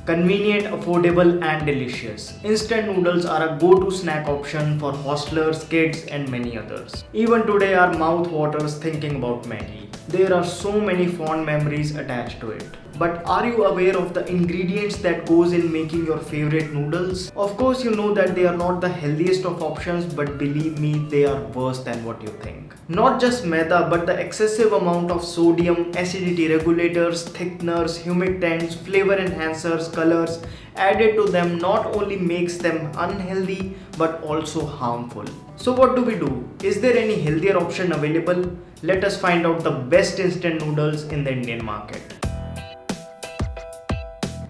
Convenient, affordable and delicious. Instant noodles are a go-to snack option for hostelers, kids and many others. Even today our mouth waters thinking about Maggi. There are so many fond memories attached to it. But are you aware of the ingredients that goes in making your favorite noodles? Of course you know that they are not the healthiest of options, but believe me, they are worse than what you think. Not just maida, but the excessive amount of sodium, acidity regulators, thickeners, humectants, flavor enhancers, colors added to them not only makes them unhealthy but also harmful. So what do we do? Is there any healthier option available? Let us find out the best instant noodles in the Indian market.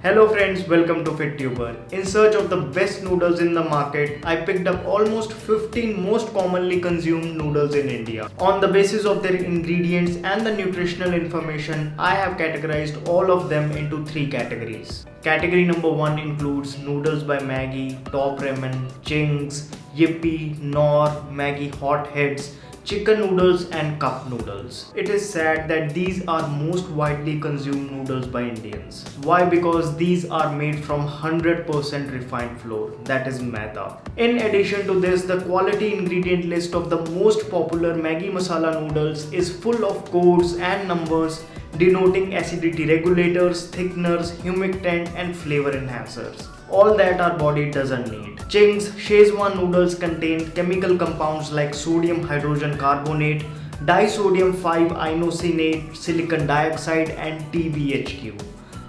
Hello friends, welcome to FitTuber. In search of the best noodles in the market, I picked up almost 15 most commonly consumed noodles in India. On the basis of their ingredients and the nutritional information, I have categorized all of them into 3 categories. Category number 1 includes noodles by Maggi, Top Ramen, Ching's, Yippee, Knorr, Maggi Hot Heads, chicken noodles and cup noodles. It is sad that these are most widely consumed noodles by Indians. Why? Because these are made from 100% refined flour, that is maida. In addition to this, the quality ingredient list of the most popular Maggi masala noodles is full of codes and numbers denoting acidity regulators, thickeners, humectant and flavor enhancers. All that our body doesn't need. Ching's Szechuan noodles contain chemical compounds like sodium hydrogen carbonate, disodium 5-inosinate, silicon dioxide and TBHQ.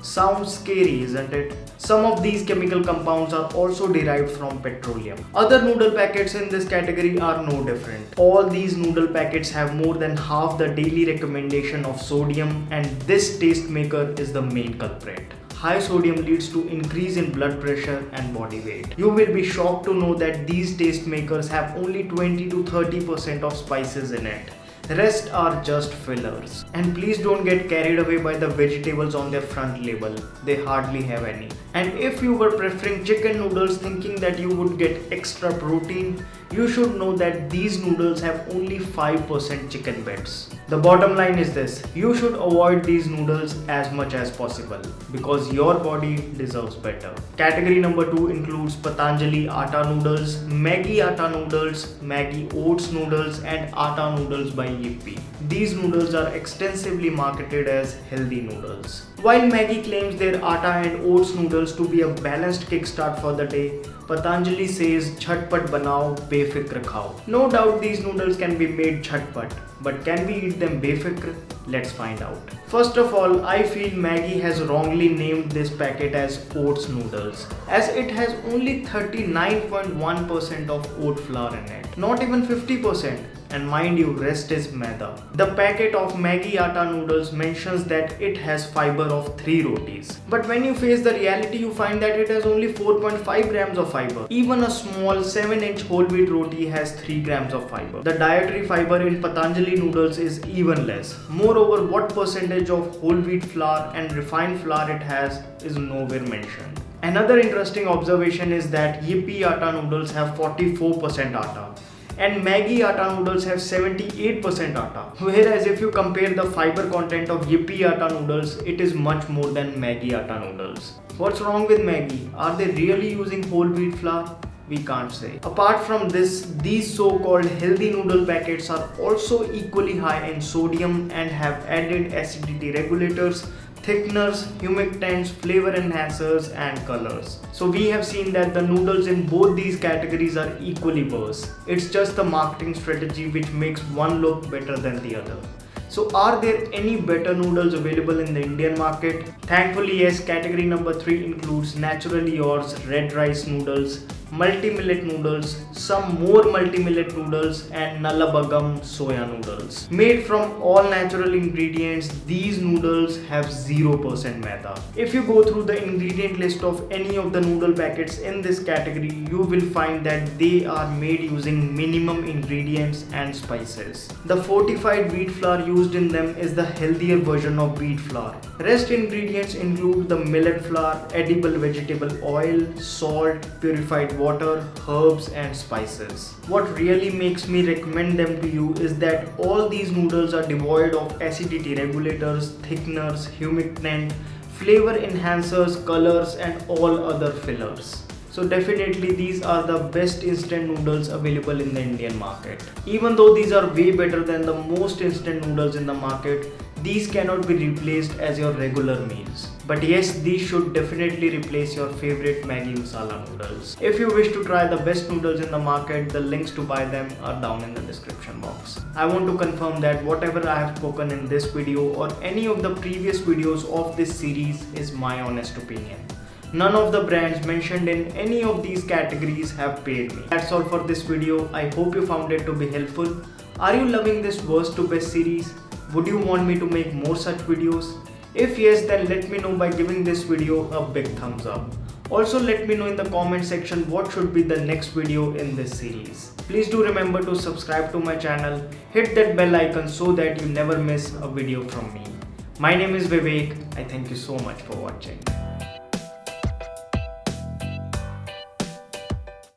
Sounds scary, isn't it? Some of these chemical compounds are also derived from petroleum. Other noodle packets in this category are no different. All these noodle packets have more than half the daily recommendation of sodium, and this taste maker is the main culprit. High sodium leads to increase in blood pressure and body weight. You will be shocked to know that these taste makers have only 20 to 30% of spices in it. Rest are just fillers. And please don't get carried away by the vegetables on their front label. They hardly have any. And if you were preferring chicken noodles thinking that you would get extra protein, you should know that these noodles have only 5% chicken bits. The bottom line is this: you should avoid these noodles as much as possible because your body deserves better. Category number 2 includes Patanjali atta noodles, Maggi atta noodles, Maggi oats noodles and atta noodles by Yippee. These noodles are extensively marketed as healthy noodles. While Maggi claims their atta and oats noodles to be a balanced kickstart for the day, Patanjali says jhatpat banao, befikr khao. No doubt these noodles can be made jhatpat, but can we eat them befikr? Let's find out. First of all, I feel Maggi has wrongly named this packet as oats noodles, as it has only 39.1% of oat flour in it, not even 50%. And mind you, rest is maida. The packet of Maggi atta noodles mentions that it has fiber of 3 rotis. But when you face the reality, you find that it has only 4.5 grams of fiber. Even a small 7-inch whole wheat roti has 3 grams of fiber. The dietary fiber in Patanjali noodles is even less. Moreover, what percentage of whole wheat flour and refined flour it has is nowhere mentioned. Another interesting observation is that Yippee atta noodles have 44% atta, and Maggi atta noodles have 78% atta. Whereas if you compare the fiber content of Yippee atta noodles, it is much more than Maggi atta noodles. What's wrong with Maggi? Are they really using whole wheat flour? We can't say. Apart from this, these so-called healthy noodle packets are also equally high in sodium and have added acidity regulators, thickeners, humectants, flavor enhancers and colors. So we have seen that the noodles in both these categories are equally worse. It's just the marketing strategy which makes one look better than the other. So are there any better noodles available in the Indian market? Thankfully yes, category number 3 includes Naturally Yours red rice noodles, multi-millet noodles, some more multi-millet noodles and Nalabagam soya noodles. Made from all natural ingredients, these noodles have 0% maida. If you go through the ingredient list of any of the noodle packets in this category, you will find that they are made using minimum ingredients and spices. The fortified wheat flour used in them is the healthier version of wheat flour. Rest ingredients include the millet flour, edible vegetable oil, salt, purified water, herbs and spices. What really makes me recommend them to you is that all these noodles are devoid of acidity regulators, thickeners, humectant, flavor enhancers, colors and all other fillers. So definitely these are the best instant noodles available in the Indian market. Even though these are way better than the most instant noodles in the market, these cannot be replaced as your regular meals. But yes, these should definitely replace your favorite Maggi masala noodles. If you wish to try the best noodles in the market, the links to buy them are down in the description box. I want to confirm that whatever I have spoken in this video or any of the previous videos of this series is my honest opinion. None of the brands mentioned in any of these categories have paid me. That's all for this video. I hope you found it to be helpful. Are you loving this worst to best series? Would you want me to make more such videos? If yes, then let me know by giving this video a big thumbs up. Also let me know in the comment section what should be the next video in this series. Please do remember to subscribe to my channel, hit that bell icon so that you never miss a video from me. My name is Vivek. I thank you so much for watching.